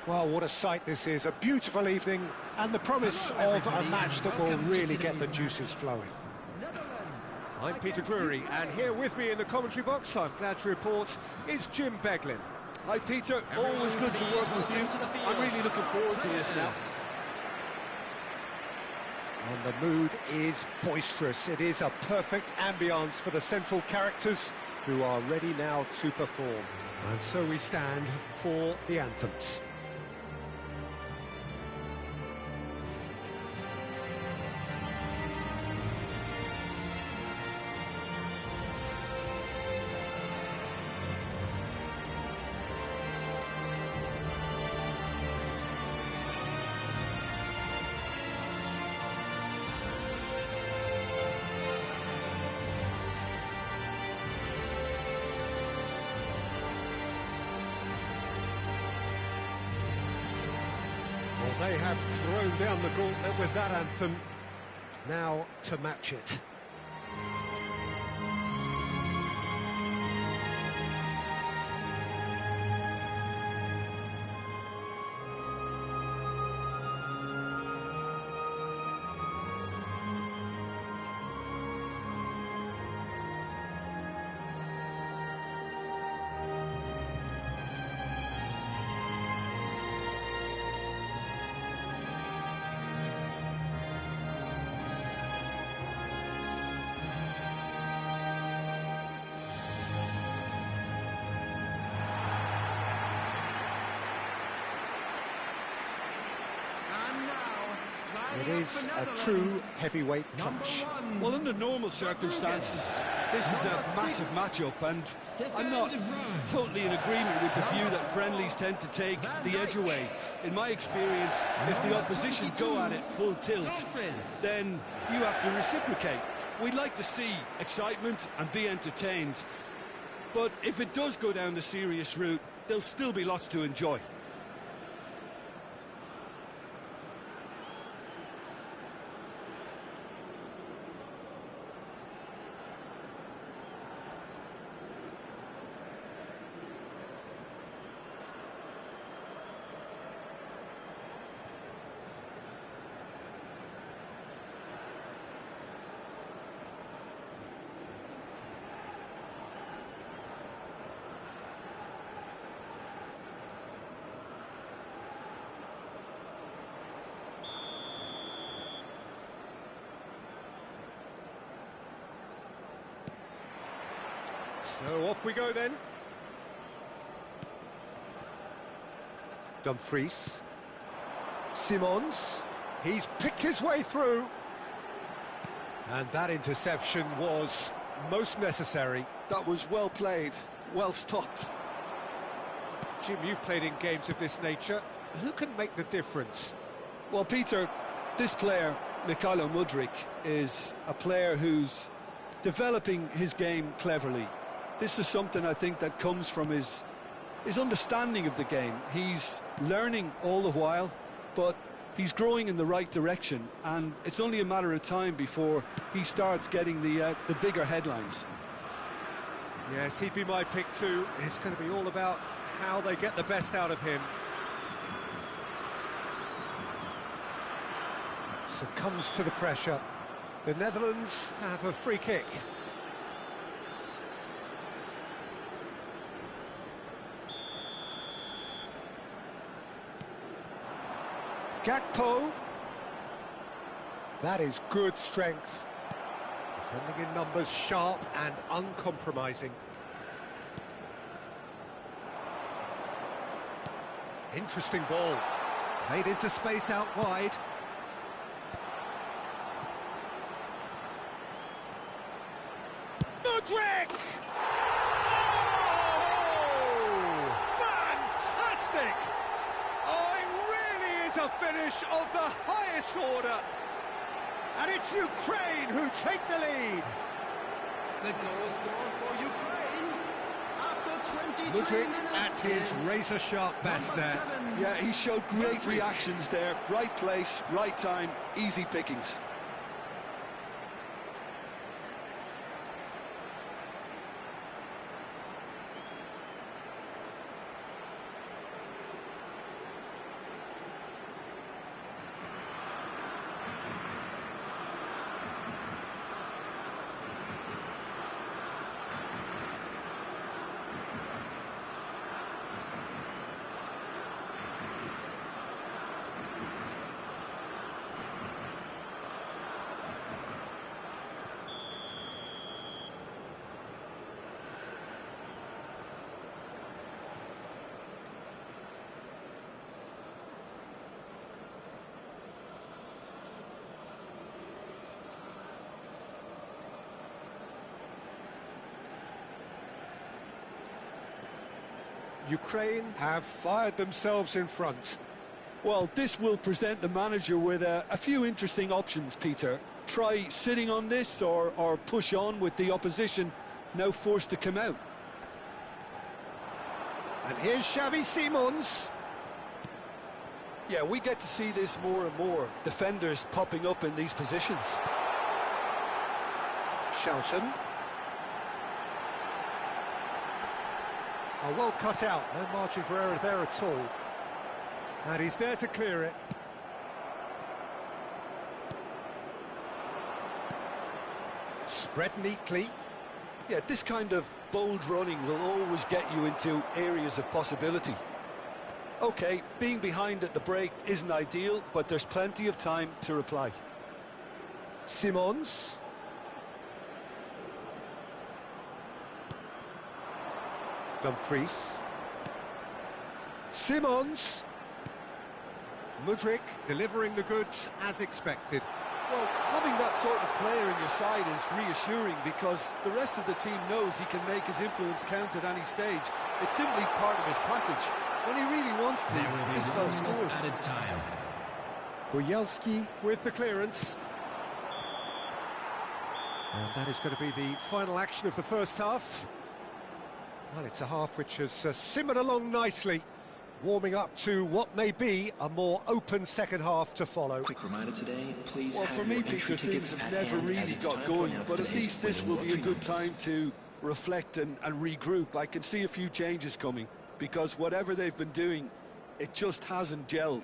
Well, what a sight this is. A beautiful evening and the promise of a match that will really get the juices flowing. I'm Peter Drury, and here with me in the commentary box, I'm glad to report, is Jim Beglin. Hi Peter, always good to work with you. I'm really looking forward to this now. And the mood is boisterous. It is a perfect ambience for the central characters who are ready now to perform. And so we stand for the anthems. They have thrown down the gauntlet with that anthem. Now to match it. It is a true heavyweight clash. Well, under normal circumstances, this is a massive matchup, and I'm not totally in agreement with the view that friendlies tend to take the edge away. In my experience, if the opposition go at it full tilt, then you have to reciprocate. We'd like to see excitement and be entertained, but if it does go down the serious route, there'll still be lots to enjoy. So off we go then. Dumfries. Simons. He's picked his way through. And that interception was most necessary. That was well played, well stopped. Jim, you've played in games of this nature. Who can make the difference? Well, Peter, this player, Mykhailo Mudryk, is a player who's developing his game cleverly. This is something I think that comes from his understanding of the game. He's learning all the while, but he's growing in the right direction, and it's only a matter of time before he starts getting the bigger headlines. Yes, he'd be my pick too. It's going to be all about how they get the best out of him. Succumbs to the pressure. The Netherlands have a free kick. Gakpo. That is good strength. Defending in numbers, sharp and uncompromising. Interesting ball. Played into space out wide. Mudryk! Oh! Fantastic! Oh, it really is a finish of the highest order. And it's Ukraine who take the lead. The goal scored for Ukraine after 23 Mudryk minutes. at his razor-sharp best there. Yeah, he showed great reactions there. Right place, right time, easy pickings. Ukraine have fired themselves in front. Well, this will present the manager with a few interesting options, Peter. Try sitting on this or push on with the opposition now forced to come out. And here's Xavi Simons. Yeah, we get to see this more and more. Defenders popping up in these positions. Shelton. Oh, well cut out. No margin for error there at all. And he's there to clear it. Spread neatly. Yeah, this kind of bold running will always get you into areas of possibility. OK, being behind at the break isn't ideal, but there's plenty of time to reply. Simons. Dumfries. Simons. Mudryk delivering the goods as expected. Well, having that sort of player in your side is reassuring because the rest of the team knows he can make his influence count at any stage. It's simply part of his package. When he really wants to, this fella scores. Boyelski with the clearance. And that is going to be the final action of the first half. Well, it's a half which has simmered along nicely, warming up to what may be a more open second half to follow. Quick reminder today, please. Well, for me, Peter, things have never really got going, but at least this will be a good time to reflect and regroup. I can see a few changes coming, because whatever they've been doing, it just hasn't gelled.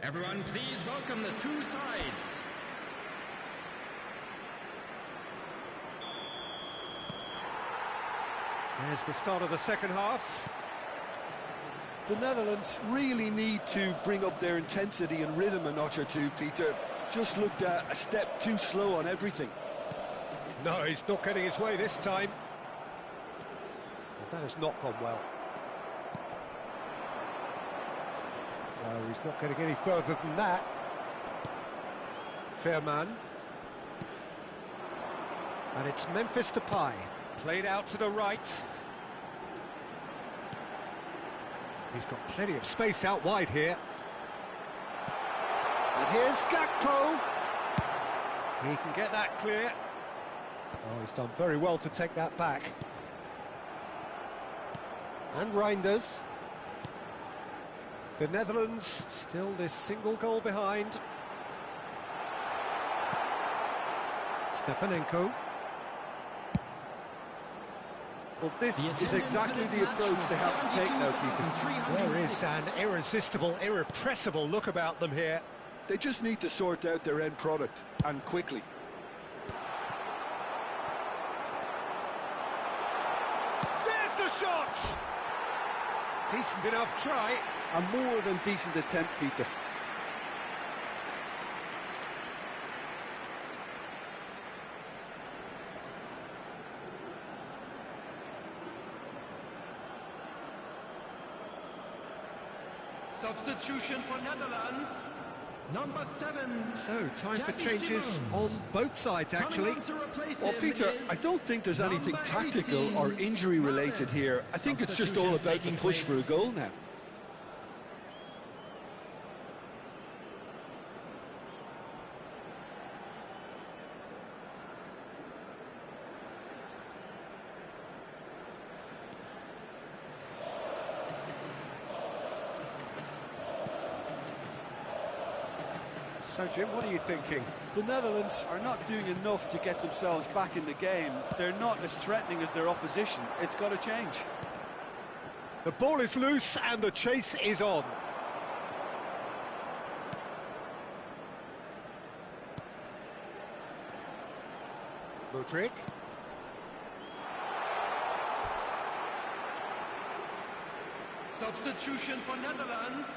Everyone, please welcome the two sides. There's the start of the second half. The Netherlands really need to bring up their intensity and rhythm a notch or two, Peter. Just looked a step too slow on everything. No, he's not getting his way this time. That has not gone well. No, he's not getting any further than that. Fair man. And it's Memphis Depay. Played out to the right. He's got plenty of space out wide here. And here's Gakpo. He can get that clear. Oh, he's done very well to take that back. And Reinders. The Netherlands still this single goal behind. Stepanenko. Well, this is exactly the approach they have to take now, Peter. There is an irresistible, irrepressible look about them here. They just need to sort out their end product, and quickly. There's the shot! Decent enough try. A more than decent attempt, Peter. Substitution for Netherlands. Number 7. So, time for Xavi changes Simons. on both sides, actually. Coming on to replace Well, him Peter, is I don't think there's anything number tactical 18, or injury-related here. I think it's just all about the push for a goal now. So, Jim, what are you thinking? The Netherlands are not doing enough to get themselves back in the game. They're not as threatening as their opposition. It's got to change. The ball is loose and the chase is on. Modric. Substitution for Netherlands.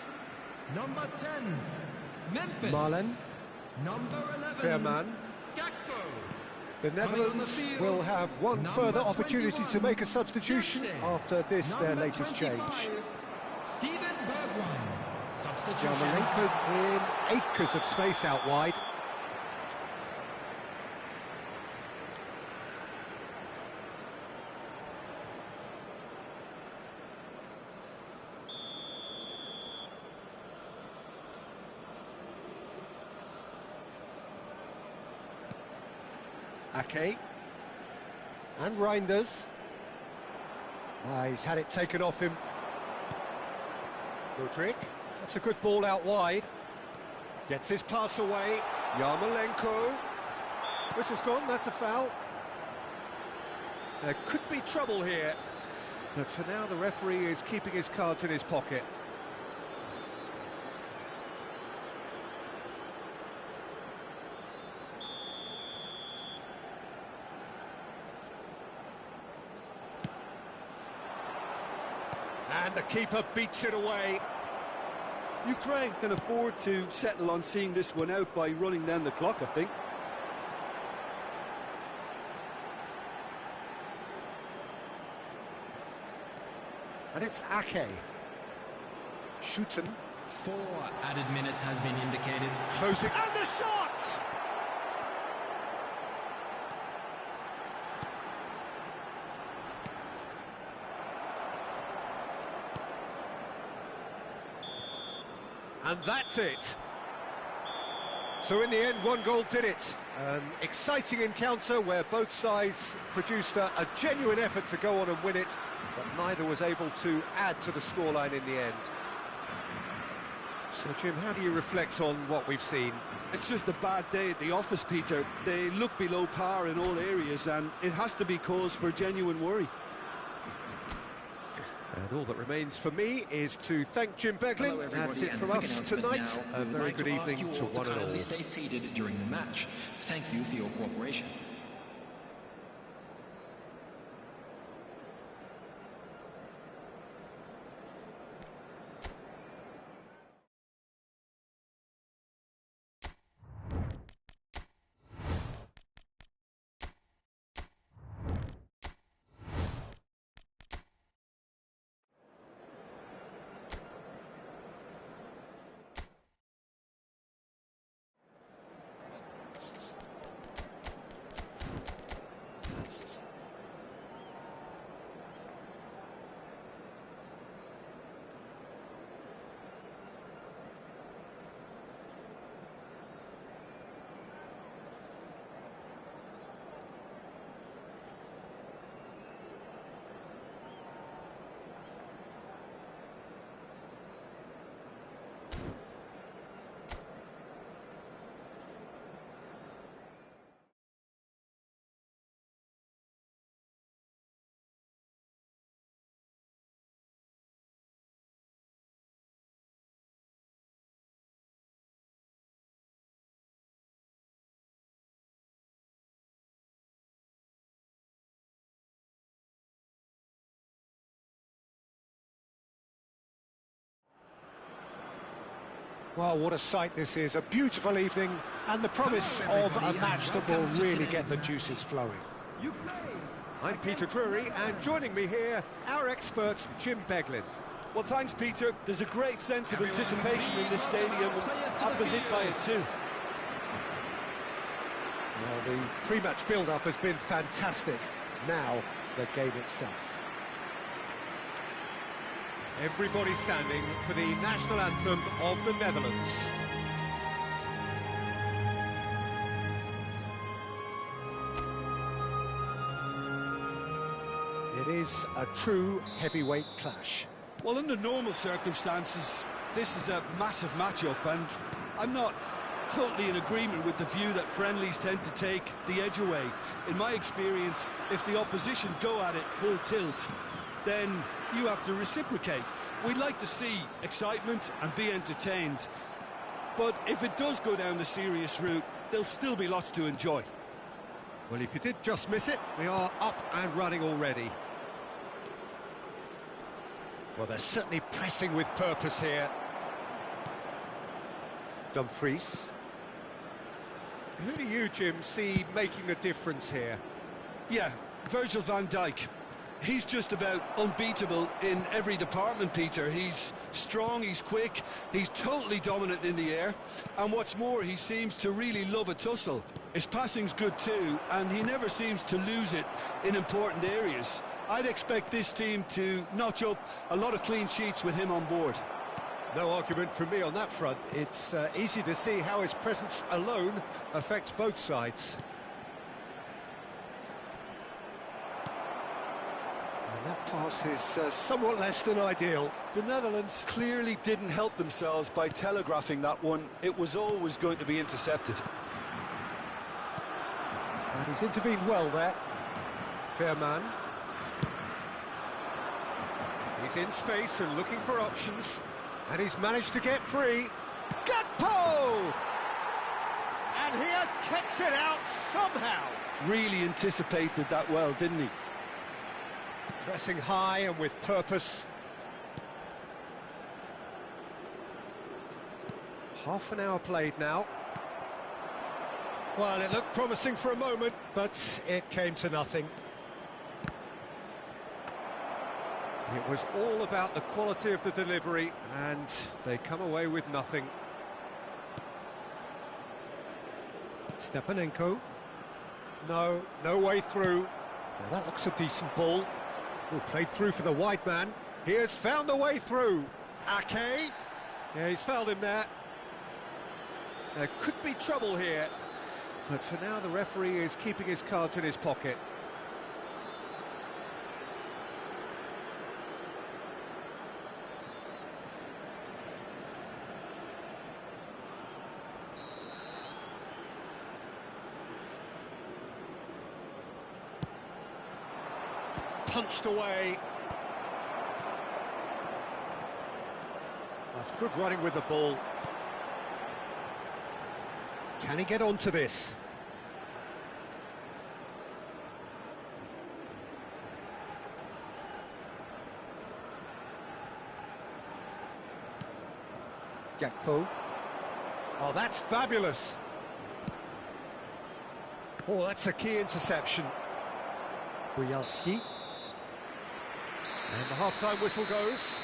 Number 10, Memphis. Marlen. Number 11, Fairman. Gakpo. The Netherlands will have one further opportunity to make a substitution after this, their latest change. Steven Bergwijn. Substitution. Yarmolenko in acres of space out wide. Ake. And Reinders. He's had it taken off him. Modric. That's a good ball out wide. Gets his pass away. Yarmolenko. Whistle's gone, that's a foul. There could be trouble here. But for now, the referee is keeping his cards in his pocket. And the keeper beats it away. Ukraine can afford to settle on seeing this one out by running down the clock, I think. And it's Ake. Shooten. 4 added minutes has been indicated. Closing. And the shot! And that's it. So in the end, one goal did it. An exciting encounter where both sides produced a genuine effort to go on and win it, but neither was able to add to the scoreline in the end. So, Jim, how do you reflect on what we've seen? It's just a bad day at the office, Peter. They look below par in all areas, and it has to be cause for genuine worry. And all that remains for me is to thank Jim Beglin. That's it from us tonight. A very good evening to one and all. Stay seated during the match. Thank you for your cooperation. Well, what a sight this is. A beautiful evening and the promise of a match that will really get the juices flowing. I'm Peter Drury, and joining me here, our expert, Jim Beglin. Well, thanks, Peter. There's a great sense of anticipation in this stadium, and I've been hit by it too. Well, the pre-match build-up has been fantastic. Now, the game itself. Everybody standing for the national anthem of the Netherlands. It is a true heavyweight clash. Well, under normal circumstances, this is a massive matchup, and I'm not totally in agreement with the view that friendlies tend to take the edge away. In my experience, if the opposition go at it full tilt, then you have to reciprocate. We'd like to see excitement and be entertained, but if it does go down the serious route, there'll still be lots to enjoy. Well, if you did just miss it, we are up and running already. Well, they're certainly pressing with purpose here. Dumfries. Who do you, Jim, see making the difference here? Yeah, Virgil van Dijk. He's just about unbeatable in every department, Peter. He's strong, he's quick, he's totally dominant in the air, and what's more, he seems to really love a tussle. His passing's good too, and he never seems to lose it in important areas. I'd expect this team to notch up a lot of clean sheets with him on board. No argument from me on that front. It's easy to see how his presence alone affects both sides. And that pass is somewhat less than ideal. The Netherlands clearly didn't help themselves by telegraphing that one. It was always going to be intercepted. And he's intervened well there. Fair man. He's in space and looking for options. And he's managed to get free. Gakpo! And he has kept it out somehow. Really anticipated that well, didn't he? Pressing high and with purpose. Half an hour played now. Well, it looked promising for a moment, but it came to nothing. It was all about the quality of the delivery, and they come away with nothing. Stepanenko. No way through. Now that looks a decent ball. Played through for the wide man. He has found the way through. Ake. Yeah, he's fouled him there. There could be trouble here. But for now, the referee is keeping his cards in his pocket. Punched away. That's good running with the ball. Can he get onto this? Gakpo. Oh, that's fabulous. Oh, that's a key interception. Bujalski. And the half-time whistle goes.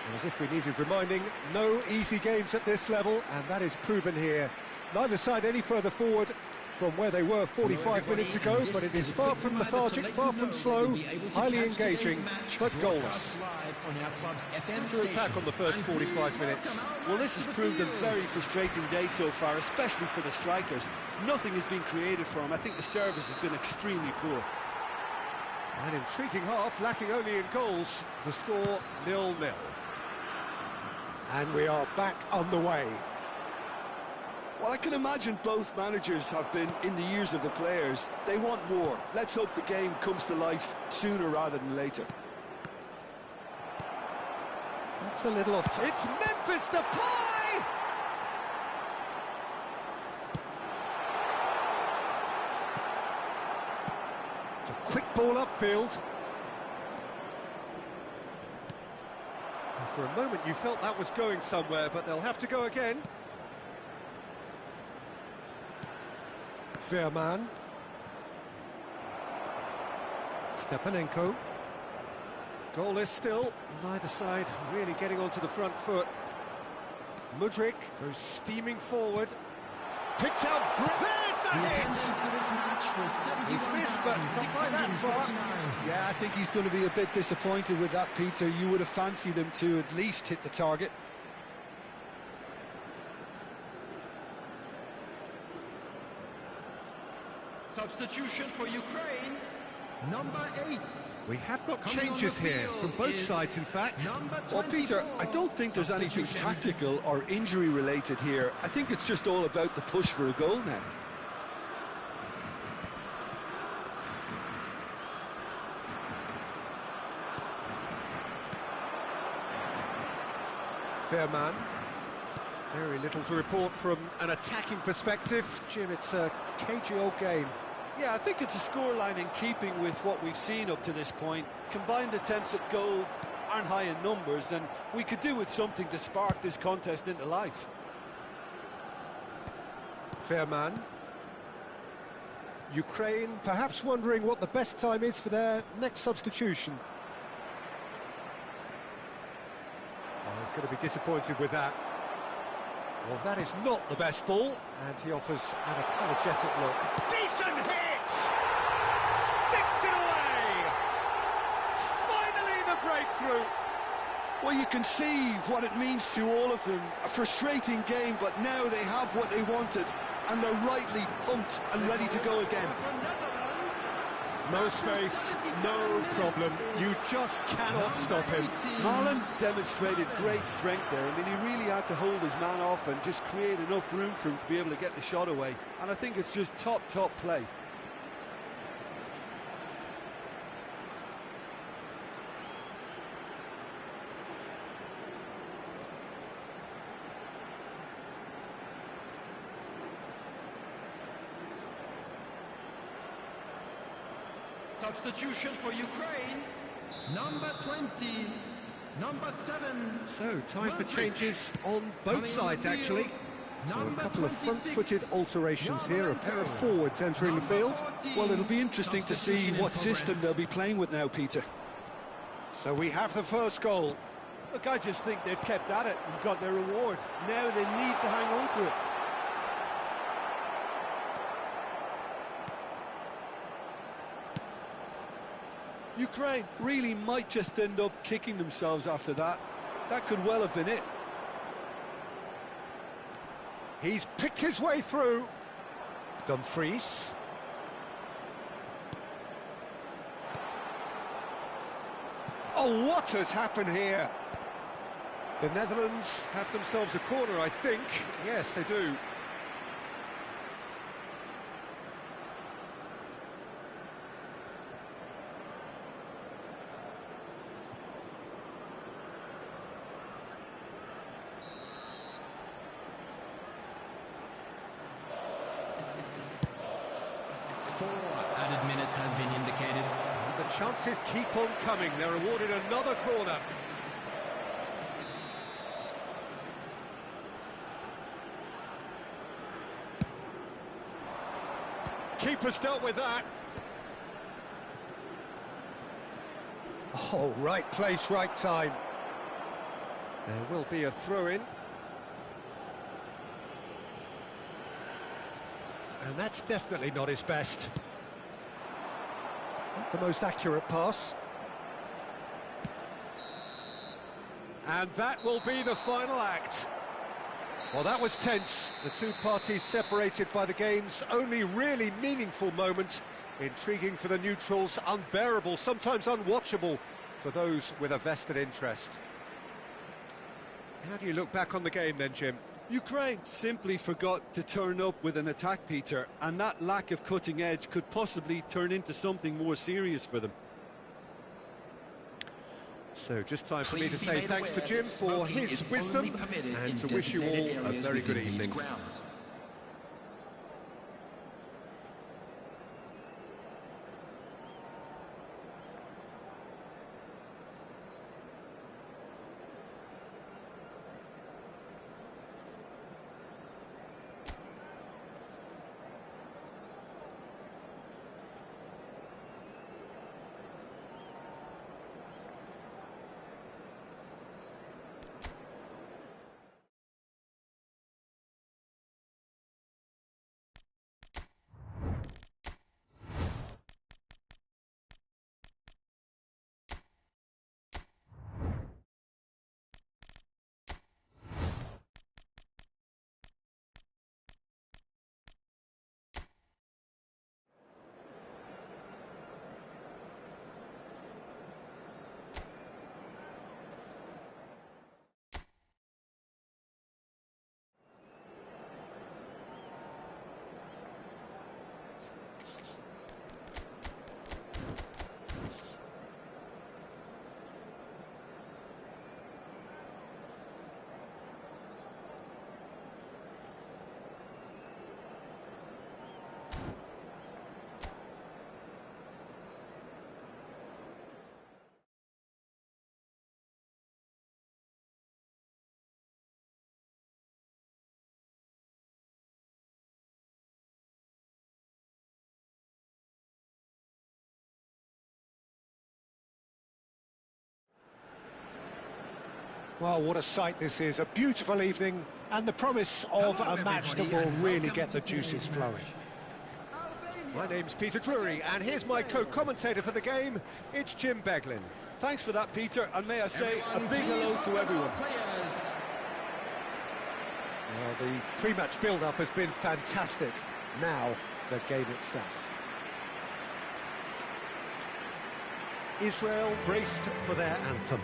And as if we needed reminding, no easy games at this level, and that is proven here. Neither side any further forward from where they were 45 minutes ago, but it is far from lethargic, far from slow, highly engaging, but goalless. To attack on the first 45 minutes. Well, this has proved a very frustrating day so far, especially for the strikers. Nothing has been created for them. I think the service has been extremely poor. An intriguing half, lacking only in goals. The score 0-0. And we are back on the way. Well, I can imagine both managers have been in the ears of the players. They want more. Let's hope the game comes to life sooner rather than later. That's a little off. It's Memphis Depay! It's a quick ball upfield. And for a moment you felt that was going somewhere, but they'll have to go again. Fair man. Stepanenko. Goalless still. Neither side really getting onto the front foot. Mudryk goes steaming forward. Picks out. There's the hit! He's missed, but not by that far. Yeah, I think he's going to be a bit disappointed with that, Peter. You would have fancied him to at least hit the target. Substitution for Ukraine. Number 8. We have got Coming on changes the here field from both is sides, in fact. Number Well, Peter, 24. I don't think there's anything Substitution. tactical or injury related here. I think it's just all about the push for a goal now. Fair man. Very little to report from an attacking perspective. Jim, it's a cagey old game. Yeah, I think it's a scoreline in keeping with what we've seen up to this point. Combined attempts at goal aren't high in numbers, and we could do with something to spark this contest into life. Fair man. Ukraine perhaps wondering what the best time is for their next substitution. Oh, he's going to be disappointed with that. Well, that is not the best ball, and he offers an apologetic look. Decent hit! Sticks it away! Finally the breakthrough! Well, you can see what it means to all of them. A frustrating game, but now they have what they wanted, and they're rightly pumped and ready to go again. For Netherlands. No space, no problem. You just cannot stop him. Marlon demonstrated great strength there. I mean, he really had to hold his man off and just create enough room for him to be able to get the shot away. And I think it's just top play. Substitution for Ukraine. Number 20. Number 7. So, time for Modric. changes on both Coming on sides, the field, actually. So, a number couple of 26, front-footed alterations here. A pair of forwards entering the field. Well, it'll be interesting to see Substitution in what system progress. they'll be playing with now, Peter. So, we have the first goal. Look, I just think they've kept at it and got their reward. Now they need to hang on to it. Ukraine really might just end up kicking themselves after that. That could well have been it. He's picked his way through. Dumfries. Oh, what has happened here? The Netherlands have themselves a corner, I think. Yes, they do. Added minutes has been indicated. The chances keep on coming. They're awarded another corner. Keeper's dealt with that. Oh, right place, right time. There will be a throw-in. And that's definitely not his best. Not the most accurate pass. And that will be the final act. Well, that was tense. The two parties separated by the game's only really meaningful moment. Intriguing for the neutrals, unbearable, sometimes unwatchable for those with a vested interest. How do you look back on the game then, Jim? Ukraine simply forgot to turn up with an attack, Peter, and that lack of cutting edge could possibly turn into something more serious for them. So just time for me to say thanks to Jim for his wisdom and to wish you all a very good evening. Well, what a sight this is. A beautiful evening and the promise of a match that will really get the juices flowing. My name's Peter Drury, and here's my co-commentator for the game. It's Jim Beglin. Thanks for that, Peter, and may I say a big hello to everyone. Well, the pre-match build-up has been fantastic. Now, the game itself. Israel braced for their anthem.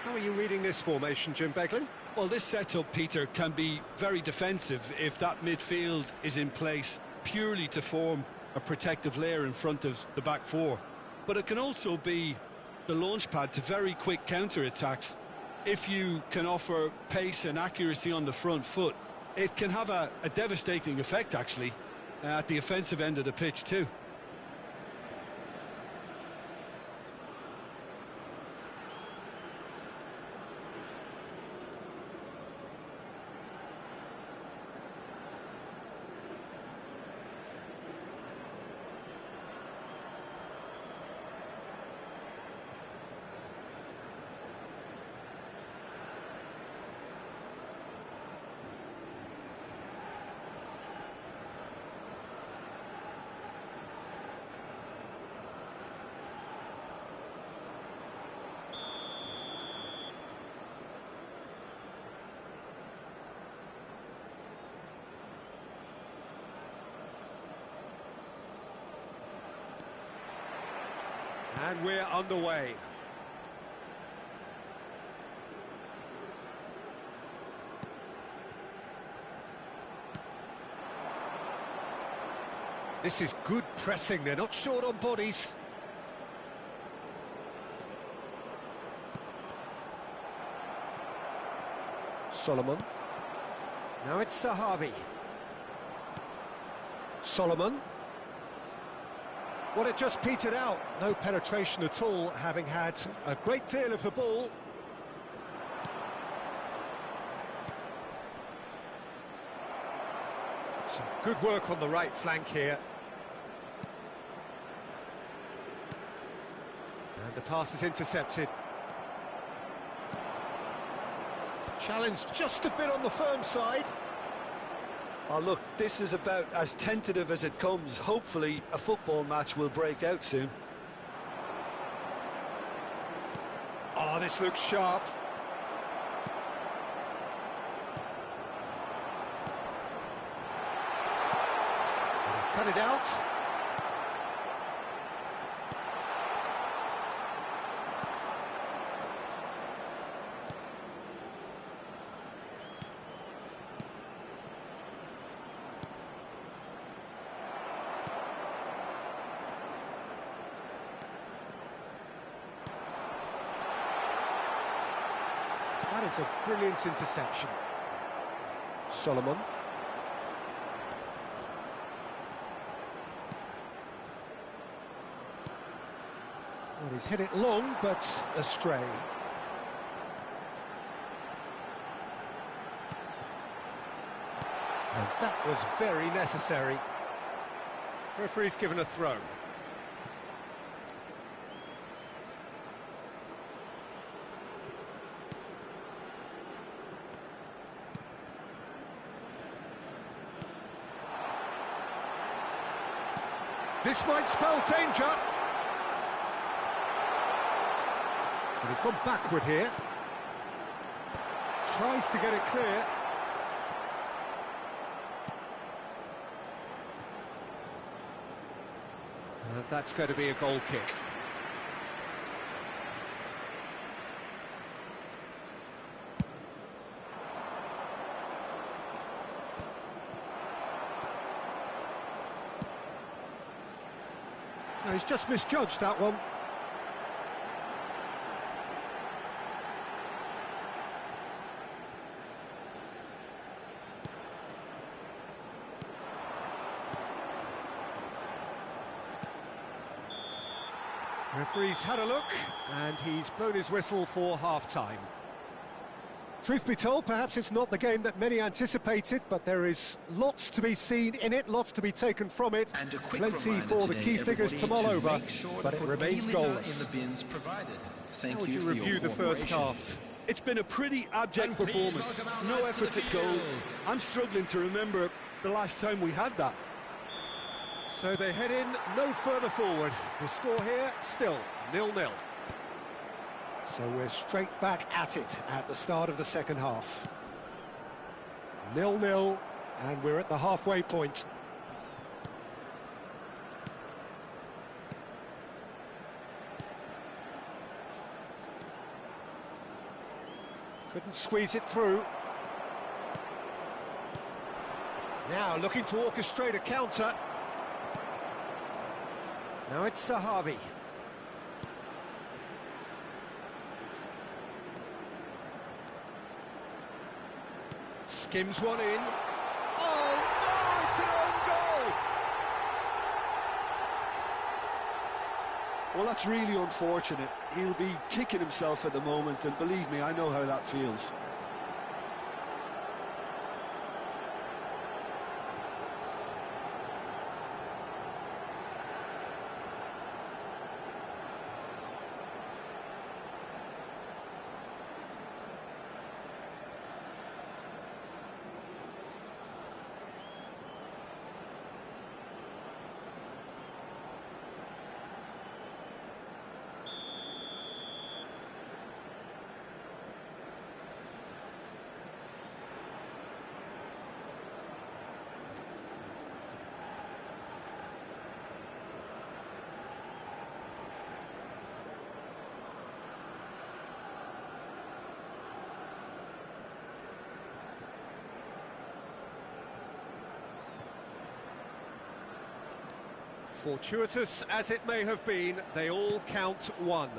How are you reading this formation, Jim Beglin? Well, this setup, Peter, can be very defensive if that midfield is in place purely to form a protective layer in front of the back four. But it can also be the launch pad to very quick counter-attacks. If you can offer pace and accuracy on the front foot, it can have a devastating effect, actually, at the offensive end of the pitch too. And we're underway. This is good pressing, they're not short on bodies. Solomon. Now it's Sahavi. Solomon. Well, it just petered out. No penetration at all, having had a great deal of the ball. Some good work on the right flank here. And the pass is intercepted. Challenged just a bit on the firm side. Oh, look, this is about as tentative as it comes. Hopefully, a football match will break out soon. Oh, this looks sharp. He's cut it out. That is a brilliant interception. Solomon. Well, he's hit it long, but astray. And that was very necessary. Referee's given a throw. This might spell danger. But he's gone backward here. Tries to get it clear. That's going to be a goal kick. No, he's just misjudged that one. Referee's had a look, and he's blown his whistle for half-time. Truth be told, perhaps it's not the game that many anticipated, but there is lots to be seen in it, lots to be taken from it. Plenty for the key figures to mull over, but it remains goalless. How would you review the first half? It's been a pretty abject performance. No efforts at goal. I'm struggling to remember the last time we had that. So they head in no further forward. The score here, still 0-0. So we're straight back at it at the start of the second half. 0-0, and we're at the halfway point. Couldn't squeeze it through. Now looking to orchestrate a counter. Now it's Sahavi. Skims one in. Oh, no, it's an own goal! Well, that's really unfortunate. He'll be kicking himself at the moment, and believe me, I know how that feels. Fortuitous as it may have been, they all count one.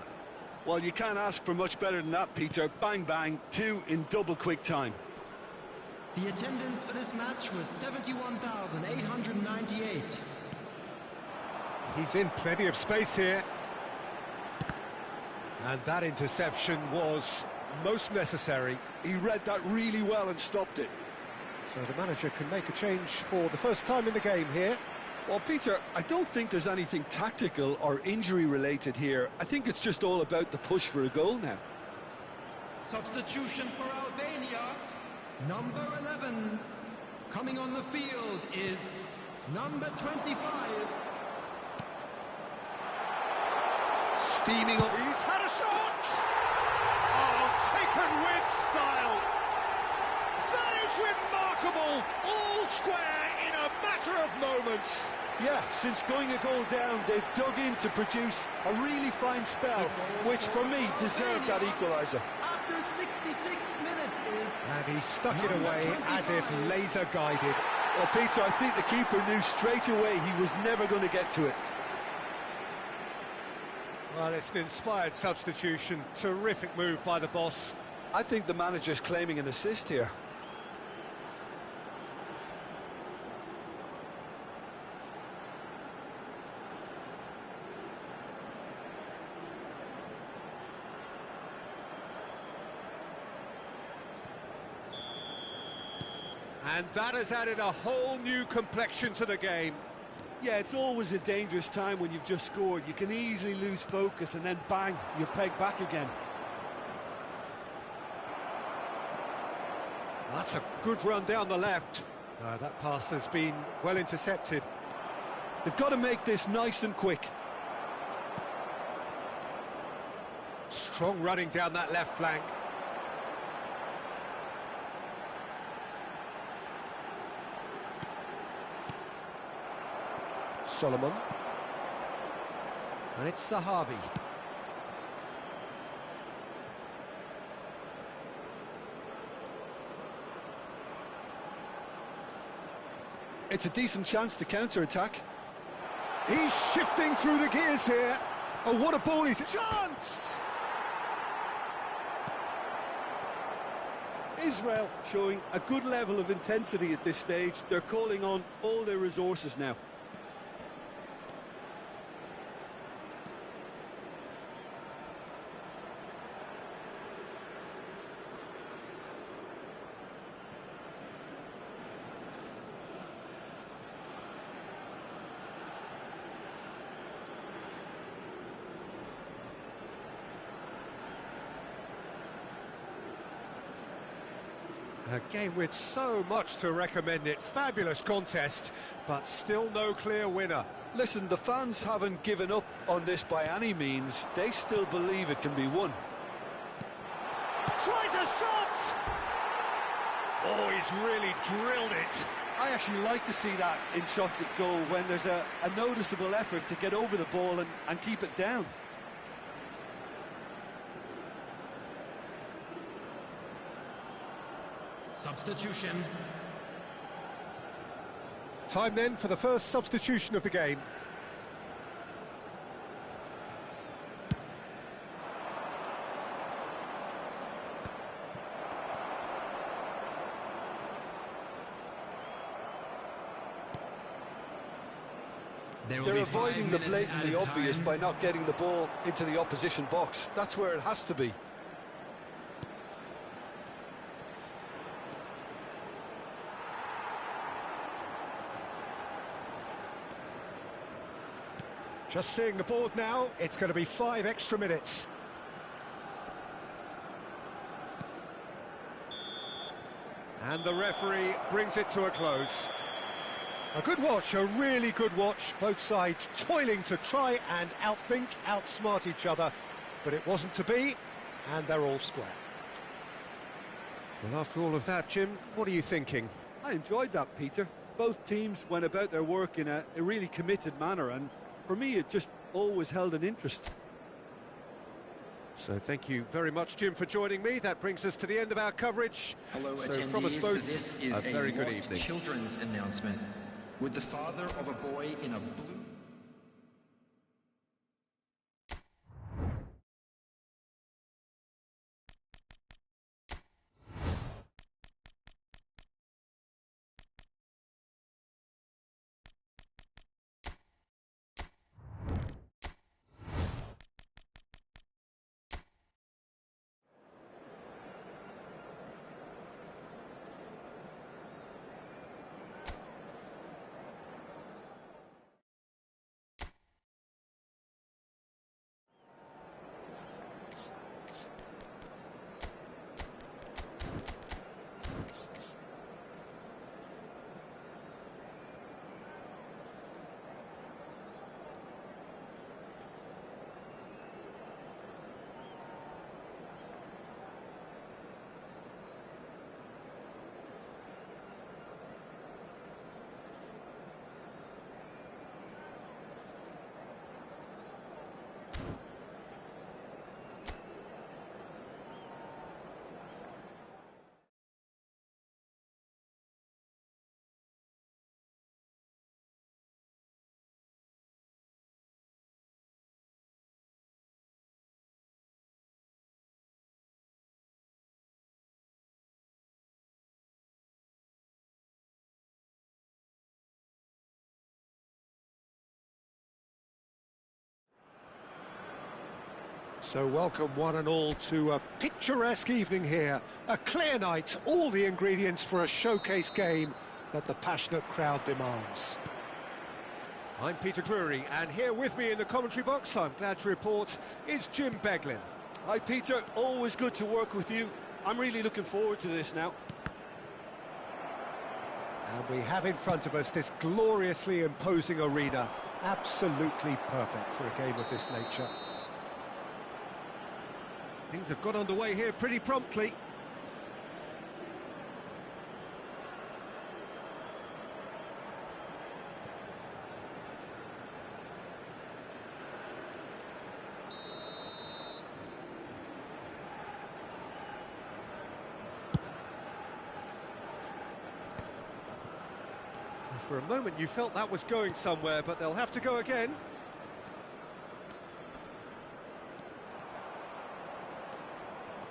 Well, you can't ask for much better than that, Peter. Bang, bang, two in double quick time. The attendance for this match was 71,898. He's in plenty of space here. And that interception was most necessary. He read that really well and stopped it. So the manager can make a change for the first time in the game here. Well, Peter, I don't think there's anything tactical or injury-related here. I think it's just all about the push for a goal now. Substitution for Albania. Number 11. Coming on the field is number 25. Steaming on. He's had a shot! Oh, taken with style. That is remarkable. All square in a matter of moments. Yeah, since going a goal down, they've dug in to produce a really fine spell, which for me deserved that equaliser. After 66 minutes is... And he stuck it away as if laser guided. Well, Peter, I think the keeper knew straight away he was never going to get to it. Well, it's an inspired substitution. Terrific move by the boss. I think the manager's claiming an assist here. And that has added a whole new complexion to the game. Yeah, it's always a dangerous time when you've just scored. You can easily lose focus and then bang, you're pegged back again. That's a good run down the left. That pass has been well intercepted. They've got to make this nice and quick. Strong running down that left flank. Solomon. And it's Sahavi. It's a decent chance to counter-attack. He's shifting through the gears here. Oh, what a ball he's... Chance! Israel showing a good level of intensity at this stage. They're calling on all their resources now. A game with so much to recommend it. Fabulous contest, but still no clear winner. Listen, the fans haven't given up on this by any means. They still believe it can be won. Tries a shot! Oh, he's really drilled it. I actually like to see that in shots at goal, when there's a noticeable effort to get over the ball and keep it down. Substitution. Time then for the first substitution of the game. They're avoiding the blatantly obvious by not getting the ball into the opposition box. That's where it has to be. Just seeing the board now, it's going to be 5 extra minutes. And the referee brings it to a close. A good watch, a really good watch. Both sides toiling to try and outthink, outsmart each other. But it wasn't to be, and they're all square. Well, after all of that, Jim, what are you thinking? I enjoyed that, Peter. Both teams went about their work in a really committed manner, and for me, it just always held an interest. So thank you very much, Jim, for joining me. That brings us to the end of our coverage. Hello, so attendees. from us both, This is a very good lost evening. Children's announcement with the father of a boy in a blue... So welcome one and all to a picturesque evening here. A clear night, all the ingredients for a showcase game that the passionate crowd demands. I'm Peter Drury, and here with me in the commentary box, I'm glad to report, is Jim Beglin. Hi, Peter. Always good to work with you. I'm really looking forward to this now. And we have in front of us this gloriously imposing arena. Absolutely perfect for a game of this nature. Things have got underway here pretty promptly. For a moment you felt that was going somewhere, but they'll have to go again.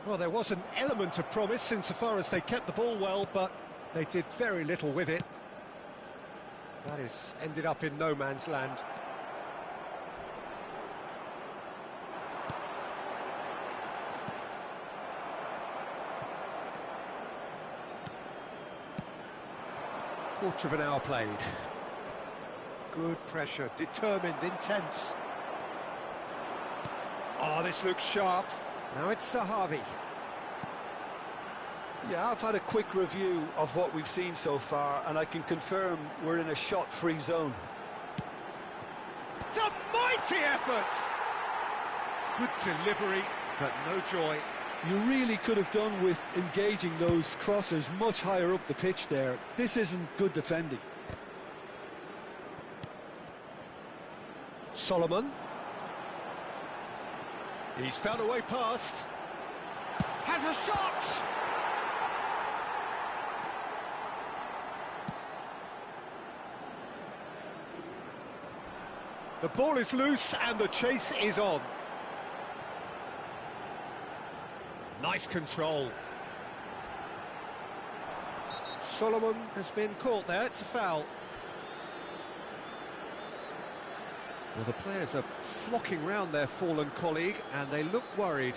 Well, there was an element of promise insofar as they kept the ball well, but they did very little with it. That is ended up in no man's land. Quarter of an hour played. Good pressure, determined, intense. Oh, this looks sharp. Now it's Zahavi. Yeah, I've had a quick review of what we've seen so far, and I can confirm we're in a shot-free zone. It's a mighty effort! Good delivery, but no joy. You really could have done with engaging those crossers much higher up the pitch there. This isn't good defending. Solomon. He's found a way past. Has a shot! The ball is loose and the chase is on. Nice control. Solomon has been caught there, it's a foul. Well, the players are flocking round their fallen colleague and they look worried.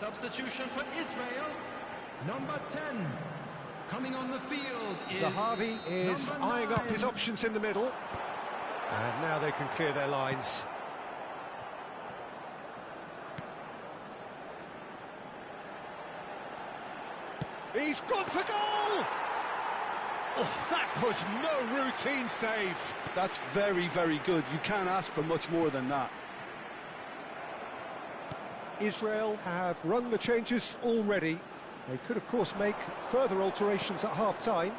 Substitution for Israel, number 10. Coming on the field is Zahavi is eyeing up his options in the middle. And now they can clear their lines. He's gone for goal! Oh, that was no routine save. That's very, very good. You can't ask for much more than that. Israel have run the changes already. They could, of course, make further alterations at half-time.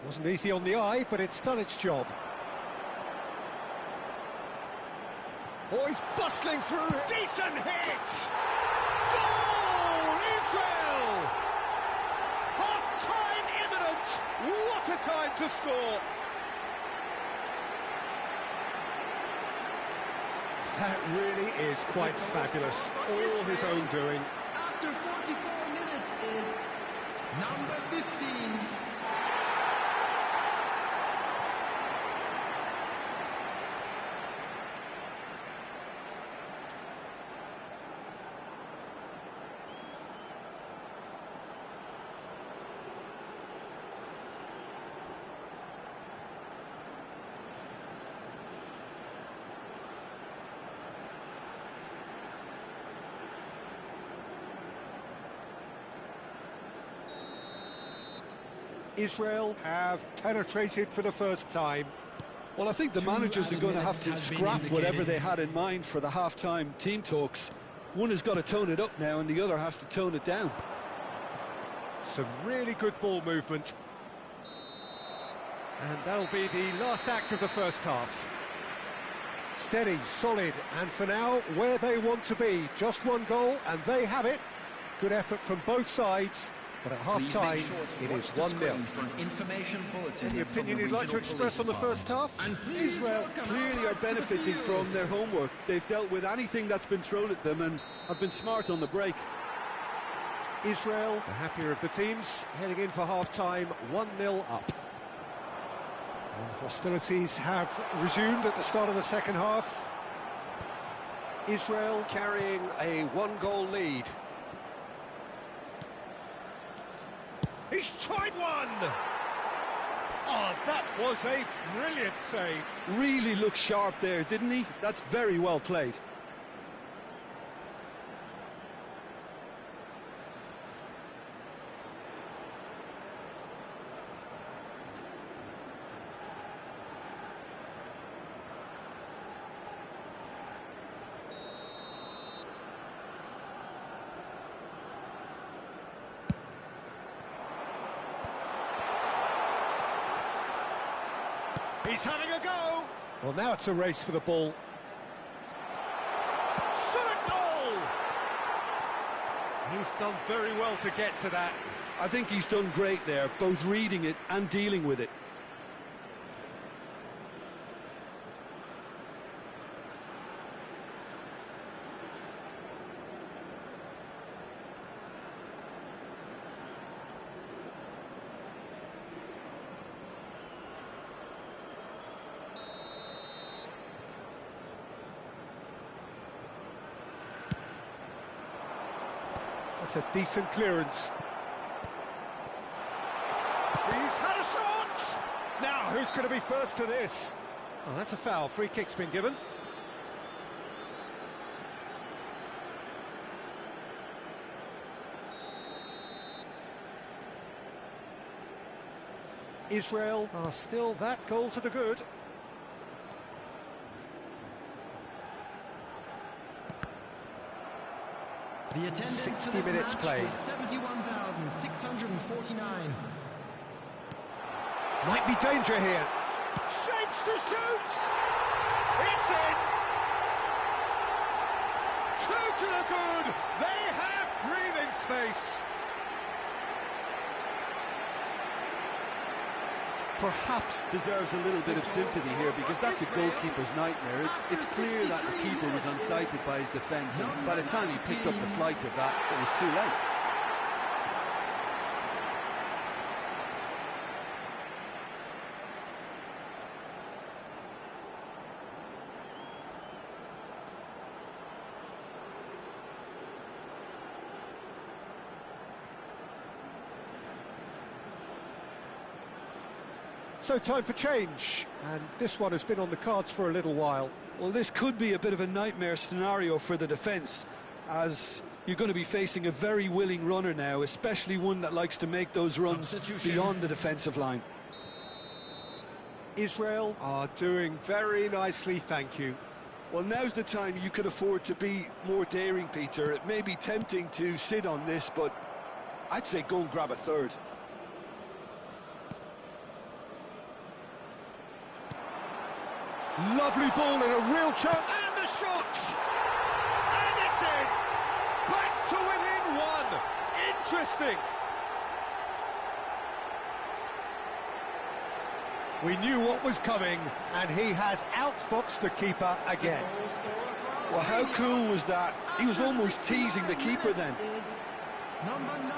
Wasn't easy on the eye, but it's done its job. Oh, he's bustling through. Decent hit! Goal, Israel! Half-time imminent! What a time to score! That really is quite fabulous. All his own doing. after 44 minutes is number 15. Israel have penetrated for the first time. Well, I think the managers are going to have to scrap whatever they had in mind for the half-time team talks. One has got to tone it up now and the other has to tone it down. Some really good ball movement. And that'll be the last act of the first half. Steady, solid, and for now, where they want to be. Just one goal, and they have it. Good effort from both sides. But at half-time, it is 1-0. Any opinion you'd like to express on the first half? Israel clearly are benefiting from their homework. They've dealt with anything that's been thrown at them and have been smart on the break. Israel, the happier of the teams, heading in for half-time, 1-0 up. And hostilities have resumed at the start of the second half. Israel carrying a one-goal lead. He's tried one! Oh, that was a brilliant save. Really looked sharp there, didn't he? That's very well played. He's having a go! Well, now it's a race for the ball. Shot a goal! He's done very well to get to that. I think he's done great there, both reading it and dealing with it. That's a decent clearance. He's had a shot! Now, who's going to be first to this? Oh, that's a foul. Free kick's been given. Israel are still that goal to the good. The attendance 60 minutes played. 71,649. Might be danger here. Shapes to shoot! It's in! Two to the good! They have breathing space! Perhaps deserves a little bit of sympathy here, because that's a goalkeeper's nightmare. It's clear that the keeper was unsighted by his defence, and by the time he picked up the flight of that, it was too late. So time for change, and this one has been on the cards for a little while. Well, this could be a bit of a nightmare scenario for the defence, as you're going to be facing a very willing runner now, especially one that likes to make those runs beyond the defensive line. Israel are doing very nicely, thank you. Well, now's the time you could afford to be more daring, Peter. It may be tempting to sit on this, but I'd say go and grab a third. Lovely ball and a real chance, and the shot! And it's in! Back to within one! Interesting! We knew what was coming, and he has outfoxed the keeper again. Well, how cool was that? He was almost teasing the keeper then. Number 9.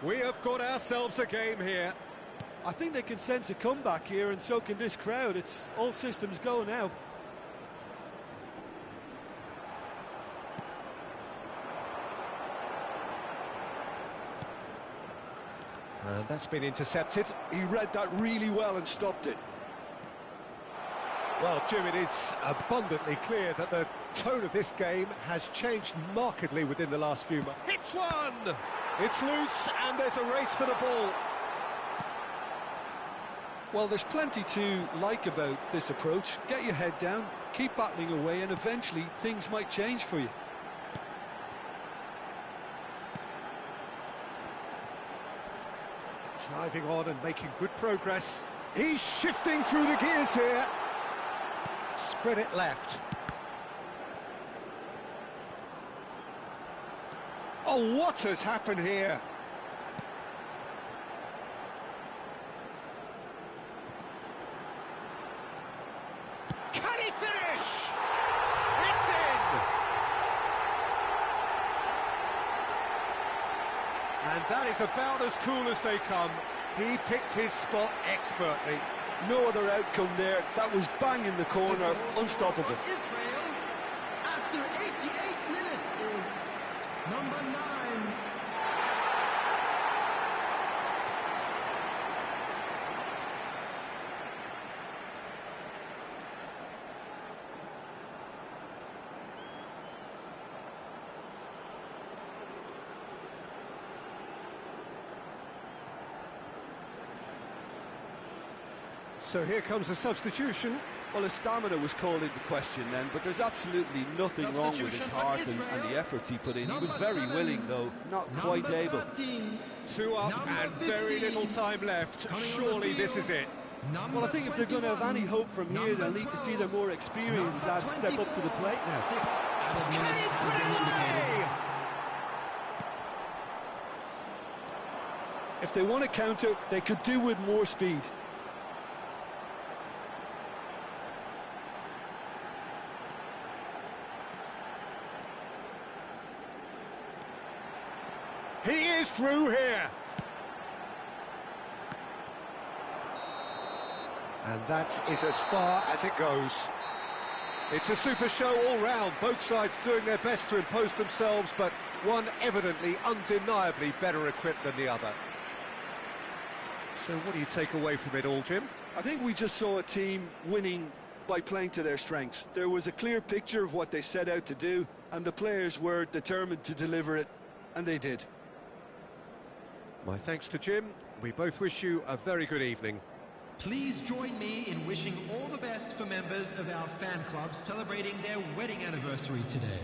We have got ourselves a game here. I think they can sense a comeback here, and so can this crowd. It's all systems go now. And that's been intercepted. He read that really well and stopped it. Well, Jim, it is abundantly clear that the tone of this game has changed markedly within the last few months. Hits one! It's loose, and there's a race for the ball. Well, there's plenty to like about this approach. Get your head down, keep battling away, and eventually things might change for you. Driving on and making good progress. He's shifting through the gears here. Spread it left. Oh, what has happened here? Can he finish? It's in! And that is about as cool as they come. He picked his spot expertly. No other outcome there. That was bang in the corner, unstoppable. Israel, after 88 minutes, is number 9. So here comes the substitution. Well, his stamina was called into question then, but there's absolutely nothing wrong with his heart and the efforts he put in. He was very willing, though, not quite able. 2 up and very little time left. Surely this is it. Well, I think if they're going to have any hope from here, they'll need to see their more experienced lads step up to the plate now. Can he put it away? If they want to counter, they could do with more speed. He is through here. And that is as far as it goes. It's a super show all round, both sides doing their best to impose themselves, but one evidently, undeniably better equipped than the other. So what do you take away from it all, Jim? I think we just saw a team winning by playing to their strengths. There was a clear picture of what they set out to do, and the players were determined to deliver it, and they did. My thanks to Jim. We both wish you a very good evening. Please join me in wishing all the best for members of our fan club celebrating their wedding anniversary today.